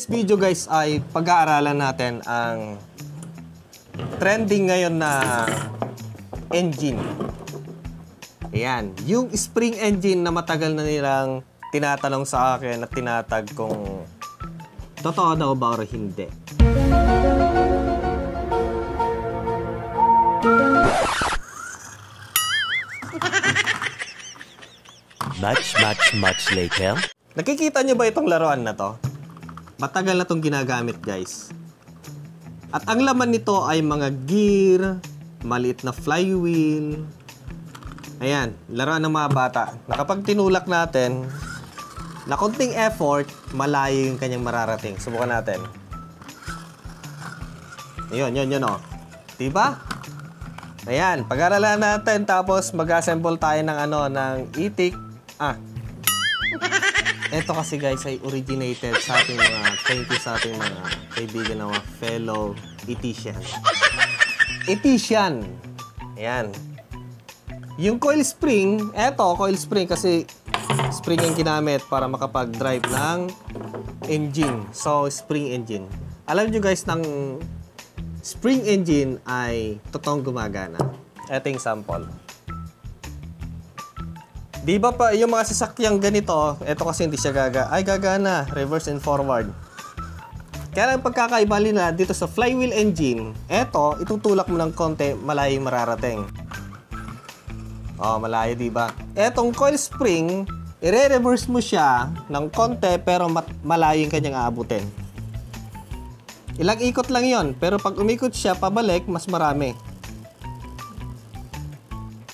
Today's video guys ay pag-aaralan natin ang trending ngayon na engine. Ayan, yung spring engine na matagal na nilang tinatanong sa akin at tinatag kung totoo daw ba o hindi. Much later. Nakikita nyo ba itong laruan na to? Matagal na itong ginagamit guys. At ang laman nito ay mga gear, maliit na flywheel. Ayan, laruan ng mga bata. Na kapag tinulak natin, na konting effort, malayo yung kanyang mararating. Subukan natin. Yun o. Diba? Ayan, pag-aralan natin tapos mag-assemble tayo ng ng itik. Ito kasi guys ay originated sa ating mga, thank you sa ating mga kaibigan na mga fellow Etician. Etician. Ayan. Yung coil spring, eto coil spring kasi spring yung ginamit para makapag-drive ng engine. So, spring engine. Alam nyo guys, ng spring engine ay totoong gumagana. Ito yung sample. Di ba pa yung mga sasakyang ganito, ito kasi hindi siya gagana, reverse and forward. Kaya lang pagkakaiba nila dito sa flywheel engine, eto, itutulak mo ng konti, malayo yung mararating. Oh, malayo, di ba? Etong coil spring, i-reverse mo siya ng konti pero malayo yung kanyang aabutin. Ilang ikot lang yon, pero pag umikot siya pabalik, mas marami.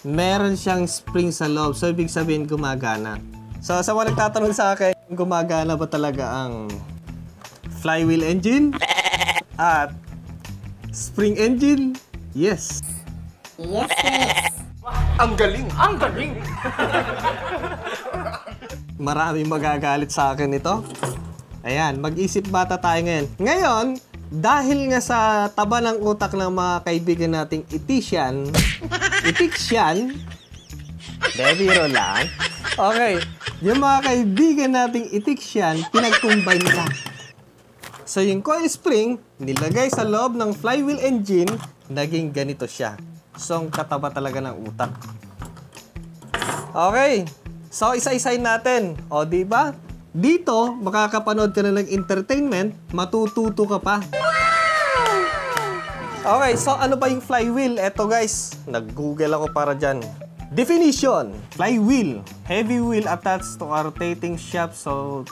Meron siyang spring sa loob. So, ibig sabihin, gumagana. So, sa mga nagtatanong sa akin, gumagana ba talaga ang flywheel engine? At spring engine? Yes. Yes. Ang galing! Ang galing! Maraming magagalit sa akin ito. Ayan, mag-isip bata tayo ngayon. Ngayon, dahil nga sa taba ng utak ng mga kaibigan nating Etician, bebiro lang. Okay, yung mga kaibigan nating Etician, pinag-combine nila. So yung coil spring, nilagay sa loob ng flywheel engine, naging ganito siya. So ang kataba talaga ng utak. Okay, so isa-isayin natin. O diba? Dito, makakapanood ka na ng entertainment, matututo ka pa. Okay, so ano ba yung flywheel? Eto guys, nag-google ako para dyan. Definition: flywheel, heavy wheel attached to a rotating shaft so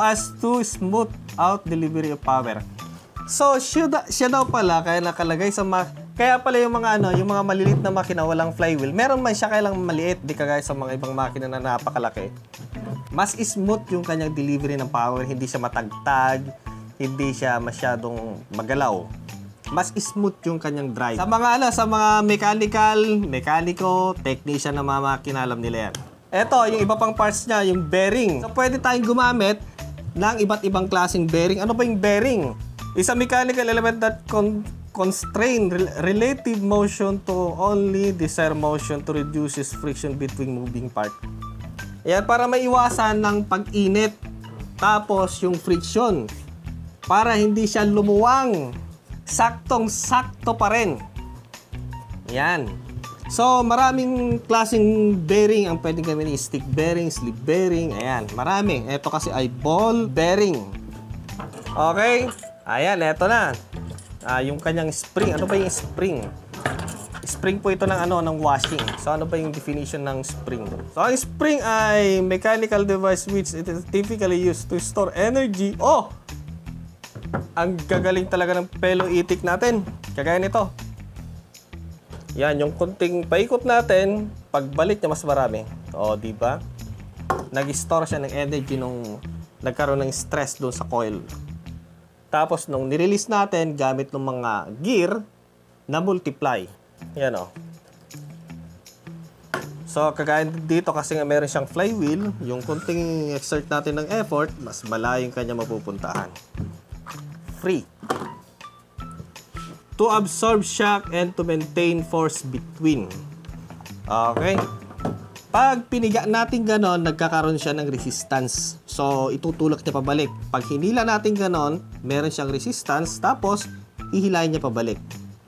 as to smooth out delivery of power. So, siya daw pala, kaya nakalagay sa kaya pala yung mga yung mga maliliit na makina walang flywheel. Meron man siya kailang maliit, di kagaya sa mga ibang makina na napakalaki. Mas smooth yung kanyang delivery ng power, hindi siya matagtag, hindi siya masyadong magalaw. Mas smooth yung kanyang drive. Sa mga sa mga mekaniko, technician na mga makina, alam nila yan. Ito, yung iba pang parts niya, yung bearing. So, pwede tayong gumamit ng iba't ibang klaseng bearing. Ano ba yung bearing? Is a mechanical element that constrain relative motion to only desired motion to reduces friction between moving part. Ayan, para maiwasan ng pag-init. Tapos, yung friction. Para hindi siya lumuwang. Saktong-sakto pa rin. Ayan. So, maraming klaseng bearing ang pwedeng gamitin. Stick bearing, slip bearing. Ayan, marami. Ito kasi ay ball bearing. Okay. Ayan, eto na. Yung kanyang spring. Ano ba yung spring? Spring po ito ng washing. So, ano ba yung definition ng spring? So, ang spring ay mechanical device which it is typically used to store energy. Oh! Ang gagaling talaga ng fellow itik natin. Kagaya nito. Yan, yung kunting paikot natin, pagbalik niya mas marami. O, di ba? Nag-store siya ng energy nung nagkaroon ng stress doon sa coil. Tapos, nung nirelease natin, gamit ng mga gear na multiply. Yan o. So, kagaya dito kasi nga meron siyang flywheel, yung kunting exert natin ng effort, mas malayo yung kanya mapupuntahan. Free. To absorb shock and to maintain force between. Okay. Pag piniga natin ganon, nagkakaroon siya ng resistance. So, itutulak niya pabalik. Pag hinila natin ganon, meron siyang resistance, tapos ihilahin niya pabalik.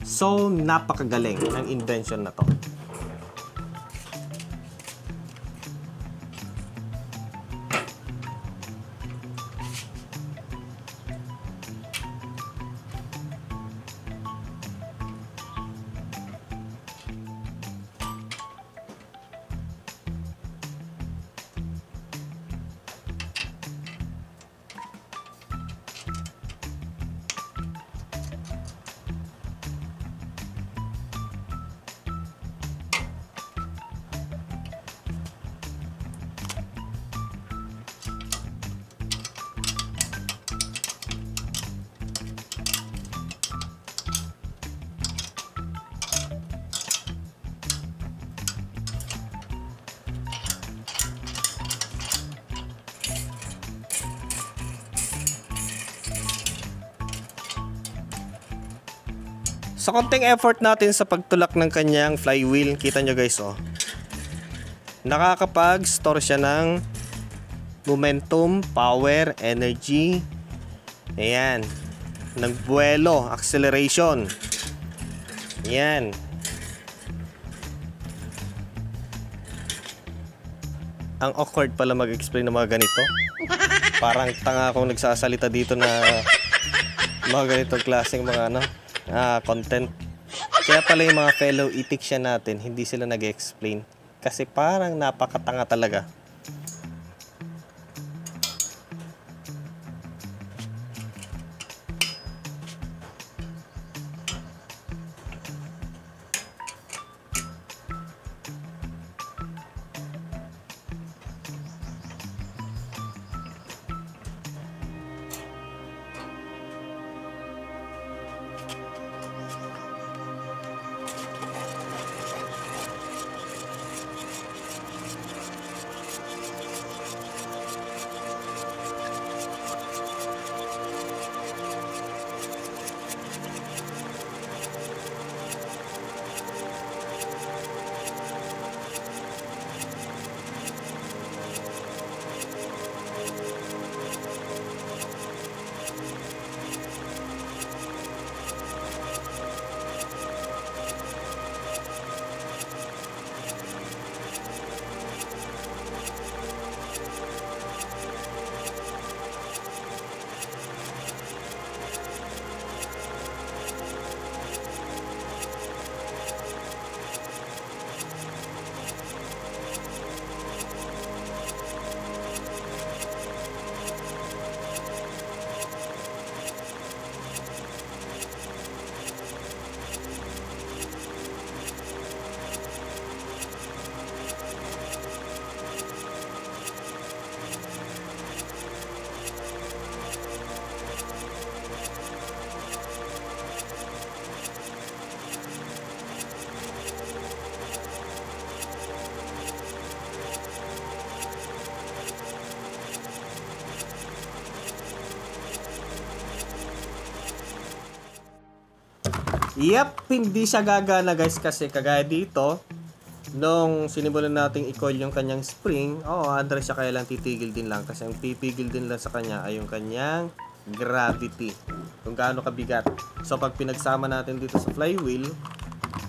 So, napakagaling ng invention na to. Sa konting effort natin sa pagtulak ng kanyang flywheel, kita nyo guys, oh. Nakakapag-store siya ng momentum, power, energy. Ayan. Nagbuelo, acceleration. Ayan. Ang awkward pala mag-explain ng mga ganito. Parang tanga akong nagsasalita dito na mga ganitong klaseng mga content. Kaya pala yung mga fellow itiksyan natin, hindi sila nag-explain. Kasi parang napakatanga talaga. Yep, hindi siya gagana guys kasi kagaya dito nung sinimulan nating i-coil yung kanyang spring, andar siya, kaya lang titigil din lang kasi ang pipigil din lang sa kanya ay yung kanyang gravity, kung gaano kabigat. So pag pinagsama natin dito sa flywheel,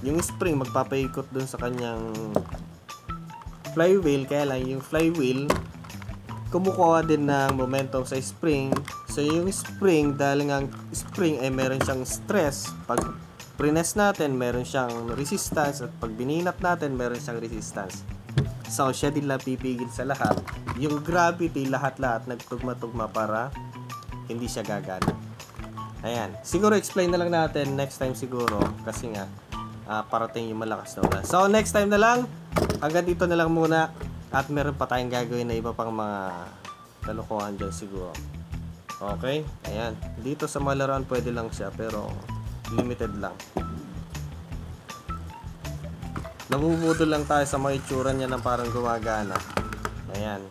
yung spring magpapaikot dun sa kanyang flywheel, kaya lang yung flywheel kumukuha din ng momentum sa spring. So yung spring, dahil nga spring ay meron siyang stress, pag prines natin meron siyang resistance, at pag bininat natin meron siyang resistance. So siya din lang pipigil sa lahat. Yung gravity, lahat-lahat nagtugma-tugma para hindi siya gagana. Ayan, siguro explain na lang natin next time siguro kasi nga parating yung malakas na ulan. So next time na lang, hanggang dito na lang muna, at meron pa tayong gagawin na iba pang mga kalokohan dyan siguro. Okay, ayan, dito sa mga laruan pwede lang siya pero limited lang. Nabubudol lang tayo sa mga itsura niya na parang gumagana. Ayan.